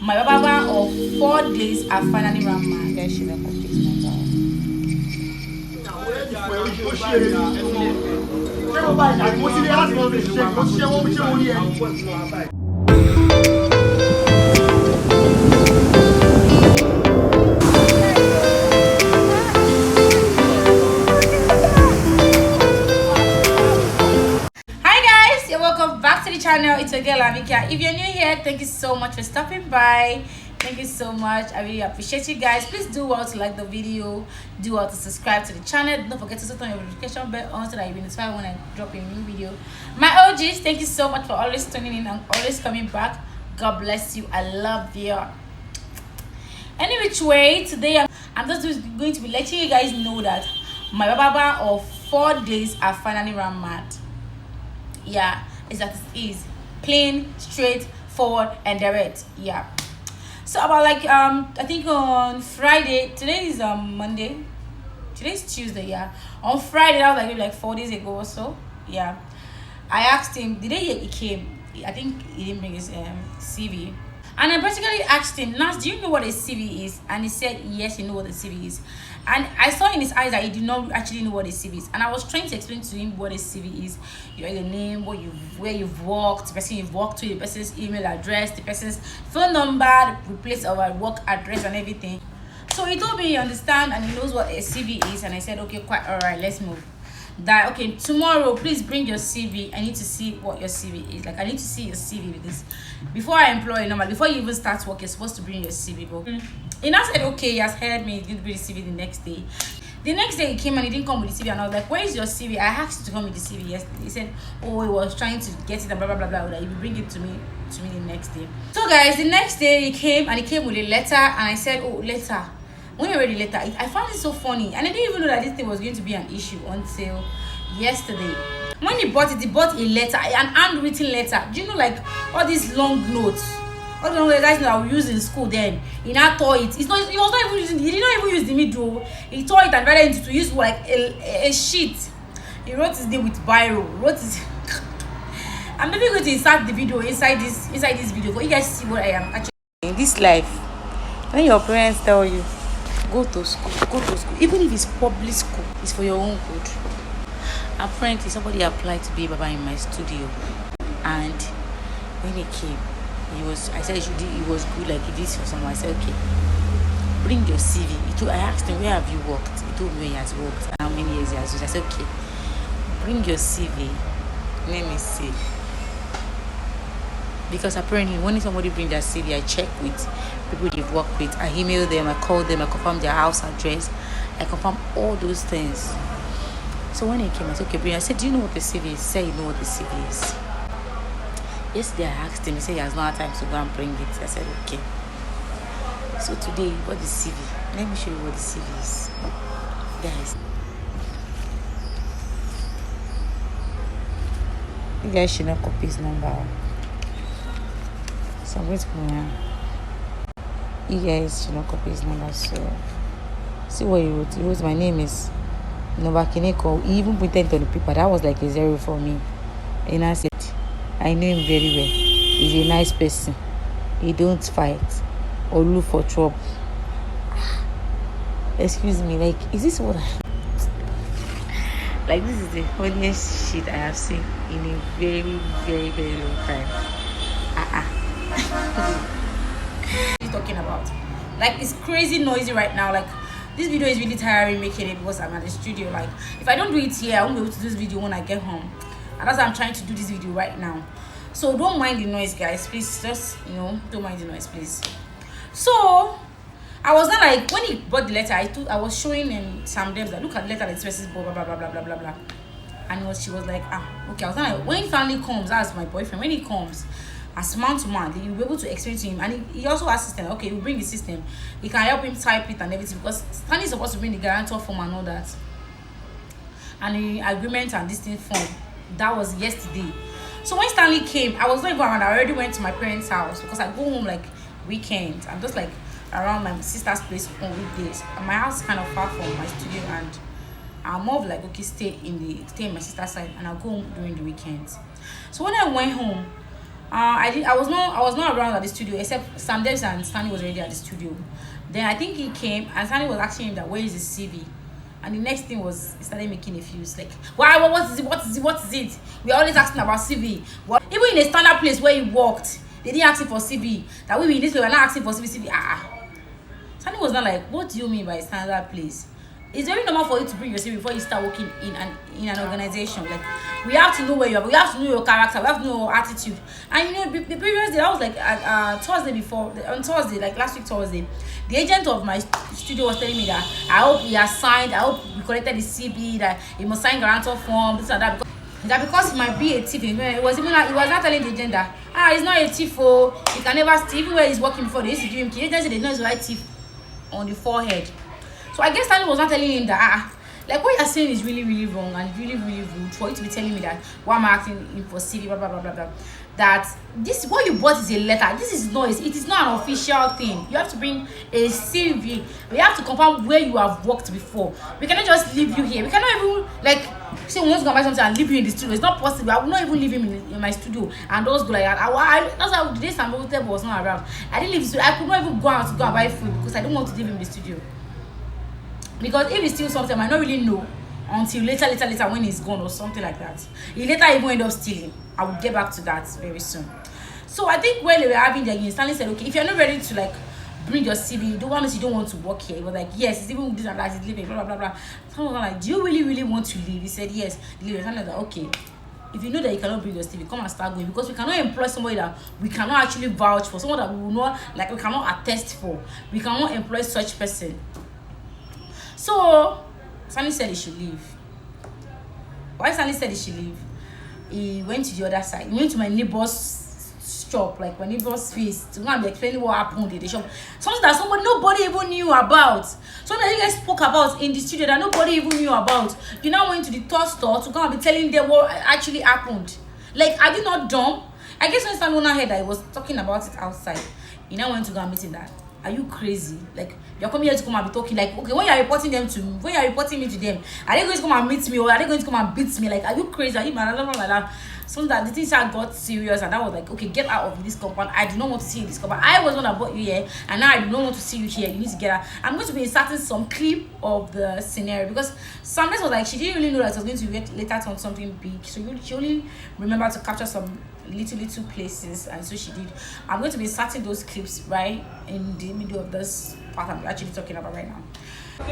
My barber of 4 days are finally run mad. Guys, should have complete number. Hi guys, you're welcome back to the channel. It's your girl Amika. If you're new here, thank you so much for stopping by. Thank you so much. I really appreciate you guys. Please do well to like the video, do well to subscribe to the channel. Don't forget to turn your notification bell on so that you'll be notified when I drop a new video. My OGs, thank you so much for always tuning in and always coming back. God bless you. I love you. Any which way, today I'm just going to be letting you guys know that my barber of 4 days are finally run mad. Yeah, it's that it is plain, straight forward and direct. Yeah, so about like I think on Friday, today is Monday, today's Tuesday. Yeah, on Friday, that was like maybe like 4 days ago or so. Yeah, I asked him the day he came. I think he didn't bring his CV, and I basically asked him, Nas, do you know what a CV is? And he said yes, he know what a CV is. And I saw in his eyes that he did not actually know what a CV is. And I was trying to explain to him what a CV is. Your name, where you've worked, the person you've worked with, the person's email address, the person's phone number, the place of our work address and everything. So he told me he understands and he knows what a CV is. And I said, okay, quite all right, let's move. That okay, tomorrow please bring your CV. I need to see what your CV is. Like, I need to see your CV with this before I employ you. Normally, before you even start work, you're supposed to bring your CV. But he now said okay, he has heard me. He didn't bring the CV the next day. The next day he came and he didn't come with the CV, and I was like, where is your CV? I asked you to come with the CV yesterday. He said, oh, he was trying to get it and blah blah blah blah. That he will bring it to me the next day. So guys, the next day he came and he came with a letter, and I said, oh, letter. When you read the letter, I found it so funny, and I didn't even know that this thing was going to be an issue until yesterday. When he bought a letter, an handwritten letter. Do you know, like all these long notes, all the long guys that we use in school? Then he now tore it. He was not even using. He did not even use the middle. He tore it and divided it to use like a sheet. He wrote his name with biro. Wrote his. I'm maybe going to insert the video inside this video for you guys to see what I am actually in this life. When your parents tell you go to school, even if it's public school, it's for your own good. Apparently somebody applied to be a barber in my studio, and when he came, I said he was good, like he did for someone. I said okay, bring your CV. I asked him, where have you worked? He told me where he has worked and how many years he has worked. I said okay, bring your CV, let me see. Because apparently when somebody bring their CV, I check with people they've worked with. I email them, I call them, I confirm their house address, I confirm all those things. So when he came, I said, okay, bring. I said, do you know what the CV is? He said, you know what the CV is. Yesterday I asked him, he said he has not had time to go and bring it. I said, okay. So today, what the CV? Let me show you what the CV is. Guys. You guys should not copy his number. So I'm going to go now. You guys should not copy his number. So see what he wrote. He wrote, my name is Novakineko. He even put it on the paper. That was like a 0 for me. And I said, I know him very well. He's a nice person. He don't fight or look for trouble. Excuse me, like, is this what like, this is the funniest shit I have seen in a very, very, very long time. He's talking about, like, it's crazy noisy right now. Like, this video is really tiring making it because I'm at the studio. Like, if I don't do it here, I won't be able to do this video when I get home, and that's why I'm trying to do this video right now. So don't mind the noise, guys, please. Just, don't mind the noise, please. So I was not like, when he bought the letter, I was showing him some them that look at the letter that expresses blah blah blah blah blah blah blah, and she was like, okay. I was not like, when he finally comes, that's my boyfriend, when he comes as man to man, you'll be able to explain to him. And he also has system. Okay, we'll bring the system. He can help him type it and everything, because Stanley is supposed to bring the guarantor form and all that, and the agreement and this thing form. That was yesterday. So when Stanley came, I was not even around. I already went to my parents' house because I go home like weekends. I'm just like around my sister's place on weekdays. And my house is kind of far from my studio, and I'm more of like, okay, stay in my sister's side, and I'll go home during the weekends. So when I went home, I was not around at the studio, except Sam Davis and Stanley was already at the studio. Then I think he came and Stanley was asking him that where is his CV. And the next thing was he started making a fuse like, why, what is it? We are always asking about CV. What, even in a standard place where he worked, they didn't ask him for CV. That we in this way, we're not asking for CV. Stanley was not like, what do you mean by standard place? It's very normal for you to bring your CV before you start working in an organization. Like, we have to know where you are, we have to know your character, we have to know your attitude. And you know, the previous day, I was like Thursday before, on Thursday, like last week Thursday, the agent of my studio was telling me that I hope he has signed, I hope we collected the CB, that he must sign guarantor form, this and that, because he might be a thief. It was even like, he was not telling the agent that he's not a thief, he can never steal. Even where he's working before, they used to give him key. The agent said they know he's right thief on the forehead. So I guess Stanley was not telling him that like what you're saying is really, really wrong and really, really rude for you to be telling me that why am I asking him for CV, blah blah blah blah blah. That this what you bought is a letter. This is noise. It is not an official thing. You have to bring a CV. We have to confirm where you have worked before. We cannot just leave you here. We cannot even like say we want to go buy something and leave you in the studio. It's not possible. I will not even leave him in my studio and those go like that. That's how the day Sam was not around. I didn't leave the studio. I could not even go out to go and buy food because I don't want to leave him in the studio. Because if he steals something, I might not really know until later when he's gone or something like that. He later even end up stealing. I will get back to that very soon. So I think when they were having their game, Stanley said, okay, if you're not ready to like bring your CV, don't want to work here. He was like, yes, it's even this and that, he's leaving, blah blah blah blah. Someone was like, do you really want to leave? He said yes, leave. Stanley was like, okay. If you know that you cannot bring your CV, come and start going, because we cannot employ somebody that we cannot actually vouch for, someone that we will not, like, we cannot attest for. We cannot employ such person. So Stanley said he should leave. Why Stanley said he should leave? He went to the other side. He went to my neighbor's shop, like my neighbor's face, to go and be explaining what happened in the shop. Something that nobody even knew about. Something that you guys spoke about in the studio that nobody even knew about. You now went to the third store to go and be telling them what actually happened. Like, are you not dumb? I guess when Stanley heard that I was talking about it outside, he now went to go and meet him that. Are you crazy? Like, you're coming here to come and be talking like, okay, when you're reporting me to them, are they going to come and meet me or are they going to come and beat me? Like, are you crazy? Are you mad? Like that. So that the things got serious and I was like, okay, get out of this compound. I do not want to see you in this compound. I was the one that brought you here and now I do not want to see you here. You need to get out. I'm going to be inserting some clip of the scenario because Sanders was like, she didn't really know that it was going to be later on something big. So she only remembered to capture some little places, and so she did. I'm going to be inserting those clips right in the middle of this part I'm actually talking about right now. So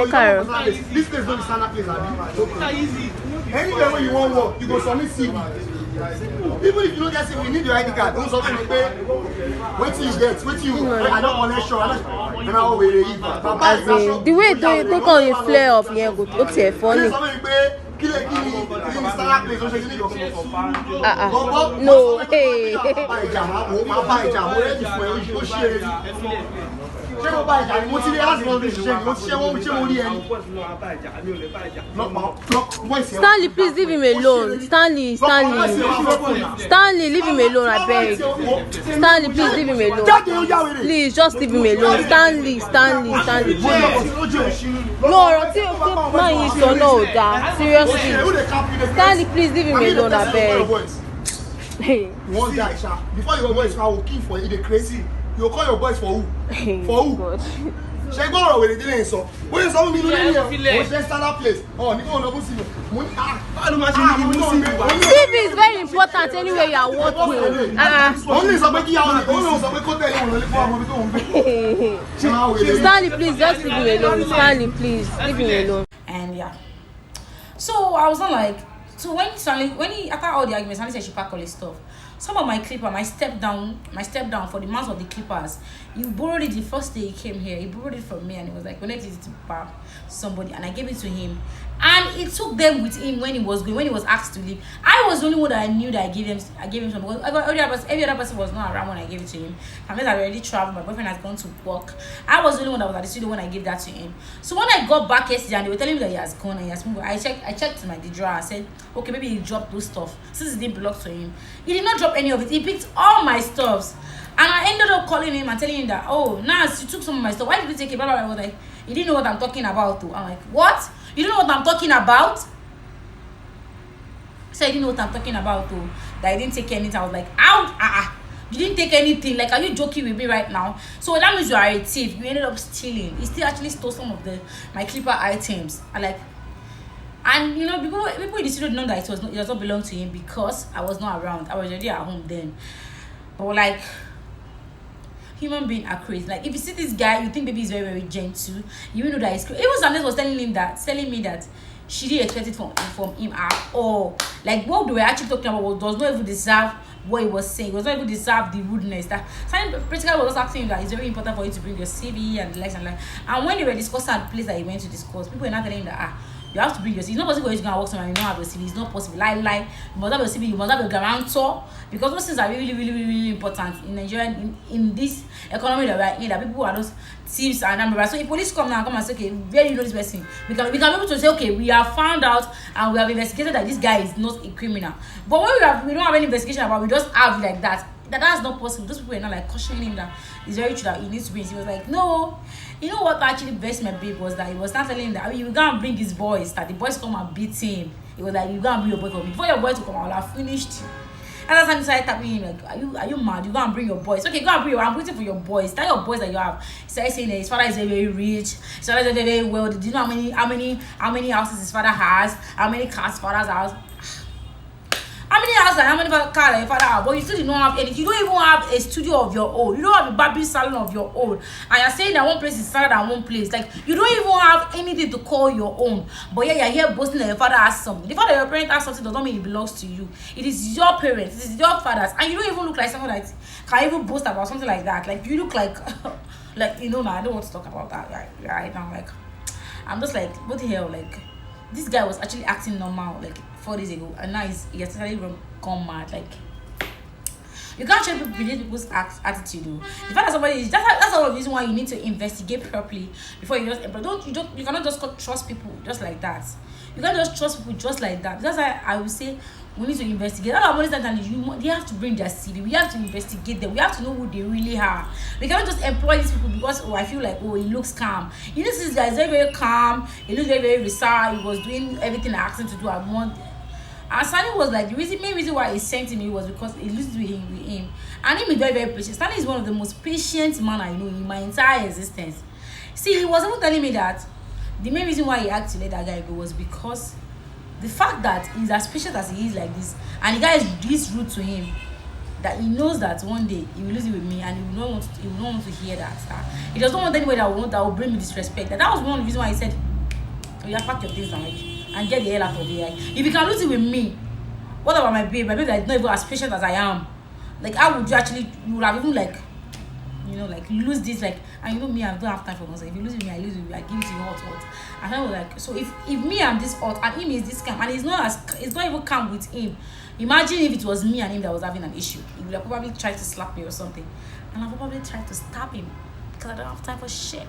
this place don't stand up place. Anywhere where you want to work, you go submit CV. Even if you don't get CV, we need your ID card. Don't submit the pay. Wait till you get. Wait till you. I don't want to show. The way they call it flare up here, go to funny. No, hey. Stanley, please leave him alone. Stanley, leave him alone, I beg. Stanley, please leave him alone. Please, just leave him alone. Stanley. No, man, you don't know that. Seriously. Stanley, please leave him alone, I beg. Hey. One guy, before your boys are working for you, they crazy. You call your boys for who? For who? God. She go around with the delay so. When some me here, stand up place. Oh, you don't see me. CV is very important anywhere you are working. Only somebody out. Only somebody go tell you. Stanley, please just leave him alone. Stanley, please leave him alone. And yeah, so I was not like, so when he after all the arguments, Stanley said she packed all his stuff. Some of my clipper, my step down for the months of the clippers, he borrowed it the first day he came here. He borrowed it from me and he was like, connected it to somebody, and I gave it to him. And it took them with him when he was asked to leave. I was the only one that I knew that I gave him some, because every other person was not around when I gave it to him. I mean, I already traveled, my boyfriend has gone to work. I was the only one that was at the studio when I gave that to him. So when I got back yesterday and they were telling me that he has gone and he has moved, I checked the drawer and said, okay, maybe he dropped those stuff since it didn't belong to him. He did not drop drop any of it. He picked all my stuffs. And I ended up calling him and telling him that, oh, Nas, you took some of my stuff. Why did you take it? Blah, blah, blah. I was like, you didn't know what I'm talking about, too. I'm like, what? You don't know what I'm talking about? So I didn't know what I'm talking about, too. That I didn't take anything. I was like, ow, you didn't take anything. Like, are you joking with me right now? So that means you are a thief. You ended up stealing. He still actually stole some of my clipper items. And you know, people in the studio know that it does not belong to him because I was not around. I was already at home then. But like, human beings are crazy. Like, if you see this guy, you think baby is very, very gentle. You know that he's crazy. Even Sanders was telling me that she didn't expect it from him at all. Like, what they were actually talking about does not even deserve what he was saying. It was not even deserve the rudeness. That Sanders practically was just asking him that it's very important for you to bring your CV and the likes and like. And when they were discussing the place that he went to discuss, people were not telling him that you have to bring your CV. It's not possible for you to go and work somewhere and you don't have your CV. It's not possible. Lie. You must have your CV. You must have a guarantor. Because those things are really, really, really, really important in Nigeria, in this economy that we are in, that people are those thieves and numbers. So if police come now and come and say, okay, where do you know this person? We can be able to say, okay, we have found out and we have investigated that this guy is not a criminal. But when we don't have any investigation about, we just have like that. That's not possible. Those people are not like cautioning him that it's very true that he needs to be. He was like, no. You know what actually best my babe was that he was not telling him that you go and bring his boys, that the boys come and beat him. He was like, you go and bring your boy for me. Before your boys to come, I will have finished you. And that's when he started tapping him like, are you mad? You go and bring your boys. Okay, go and bring I'm waiting for your boys. Tell your boys that you have. He started saying that his father is very, very rich. His father is very, very wealthy. Do you know how many houses his father has? How many cars his father has? How many houses and how many cars your father have? But you still do not have anything. You don't even have a studio of your own. You don't have a barbering salon of your own. And you're saying that one place is better than one place. Like, you don't even have anything to call your own. But yeah, you're here boasting that your father has something. The fact that your parent has something does not mean it belongs to you. It is your parents. It is your fathers. And you don't even look like someone that can even boast about something like that. Like, you look like, like, you know, now I don't want to talk about that right now. Like, I'm just like, what the hell? Like, this guy was actually acting normal like 4 days ago, and now he's totally gone mad. Like, you can't change people's attitude. Though. The fact that somebody is that's all the reason why you need to investigate properly before you just you cannot just trust people just like that. You can't just trust people just like that. That's why I would say we need to investigate. That's why they have to bring their CV. We have to investigate them. We have to know who they really are. We cannot just employ these people because I feel like he looks calm. You know, this guy is very, very calm. He looks very, very reserved. He was doing everything I asked him to do at once. And Stanley was like, the main reason why he sent him was because he listened with him. And him is very, very patient. Stanley is one of the most patient men I know in my entire existence. See, he was even telling me that the main reason why he had to let that guy go was because the fact that he's as patient as he is like this, and the guy is this rude to him, that he knows that one day he will lose it with me, and he will not want to hear that. He does not want anybody that will bring me disrespect. That was one of the reasons why he said, oh, you have packed your things now, and get the hell out of here. If you can lose it with me, what about my babe? My babe that is not even as patient as I am. Like, how would you would have even like, you know, like lose this, like, and you know me, I don't have time for myself. If you lose with me, I lose with you. I give it to you hot. And I was like, so if me and this hot and him is this calm, and it's not even calm with him. Imagine if it was me and him that was having an issue. He would have probably tried to slap me or something, and I would probably try to stab him because I don't have time for shit.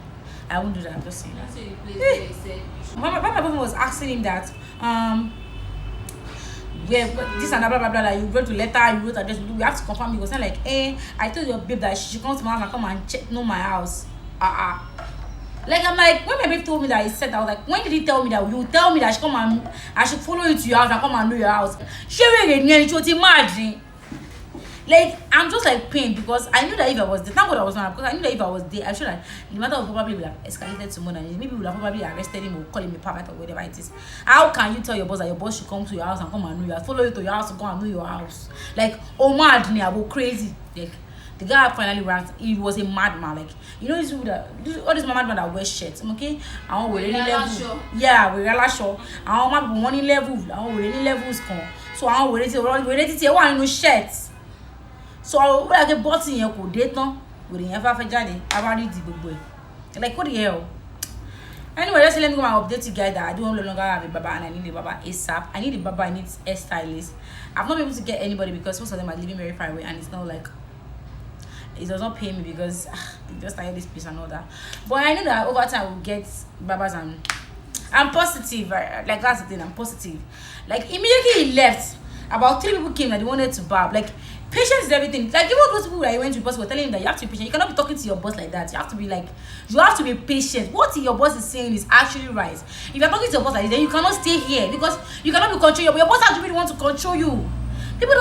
I won't do that. I'm just saying. That's what the place where he said. My boyfriend was asking him that where this and blah blah blah that you wrote a letter, you wrote address, we have to confirm. He was saying like, I told your babe that she should come to my house and come and know my house. Like, I'm like, when my babe told me that he said that, I was like, when did he tell me that? You tell me that I should follow you to your house and come and know your house. She really imagine. Like, I'm just like pained because I knew that if I was there, thank God I was not, because I knew that if I was there, I'm sure that the matter would probably have escalated to more than this. Maybe we would have probably arrested him or call him a pervert or whatever it is. How can you tell your boss that your boss should come to your house and come and know your house, follow you to your house to go and know your house? Like, oh mad, I go crazy. Like, the guy finally ran. He was a madman. Like, you know, all these madmen that wear shirts, okay? I want any level. Yeah, we're really sure. I want money level. I want any levels come. So I want ready to one no shirts. So I get bought in your could date no. We didn't ever have Johnny. I've already did good boy. Like, what the hell? Anyway, let's let me go and update you guys that I don't no longer have a baba and I need a baba ASAP. I need a baba, I need a stylist. I've not been able to get anybody because most of them are living very far away and it's not like it does not pay me because they just started this piece and all that. But I know that over time we'll get babas and I'm positive. Like, that's the thing, I'm positive. Like, immediately he left, about 3 people came that they wanted to barb. Like, Patience is everything. Like even those people that you went to boss were telling him that you have to be patient. You cannot be talking to your boss like that. You have to be like, you have to be patient. What your boss is saying is actually right. If you're talking to your boss like this, then you cannot stay here because you cannot be controlling your boss has to be the one to control you. People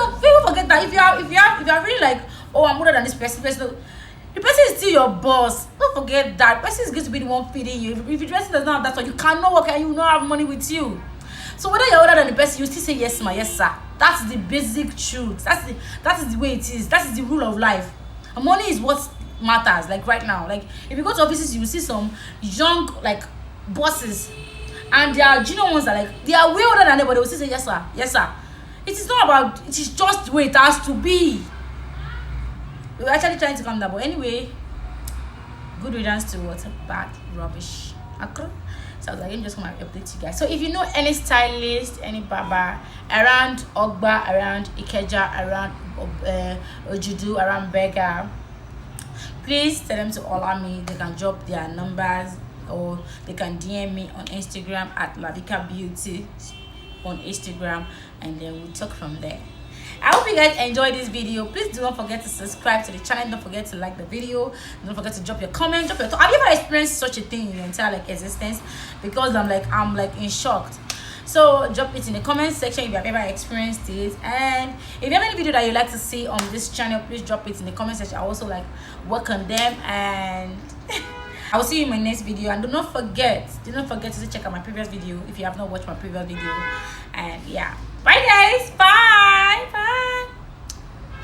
forget that if you are really like, oh, I'm older than this person, the person is still your boss. Don't forget that. The person is going to be the one feeding you. If the person does not have that, so you cannot work and you will not have money with you. So whether you're older than the person, you still say yes, ma, yes, sir. That's the basic truth. That is the way it is. That is the rule of life. And money is what matters. Like right now, like if you go to offices, you will see some young like bosses, and there are junior ones that like they are way older than them, but they will still say yes, sir, yes, sir. It is not about. It is just the way it has to be. We're actually trying to calm down, but anyway, good riddance to what bad rubbish. So I was like, let me just come and update you guys. So if you know any stylist, any barber around Ogba, around Ikeja, around Ojudu, around Bega, please tell them to holler me. They can drop their numbers or they can DM me on Instagram at Lavika Beauty on Instagram, and then we'll talk from there. I hope you guys enjoyed this video. Please do not forget to subscribe to the channel. Don't forget to like the video. Don't forget to drop your comment, drop your thought. Have you ever experienced such a thing in your entire like existence? Because I'm like in shock. So drop it in the comment section if you have ever experienced it. And if you have any video that you'd like to see on this channel, please drop it in the comment section. I also like work on them, and I will see you in my next video. And do not forget to check out my previous video if you have not watched my previous video. And yeah, bye guys, bye.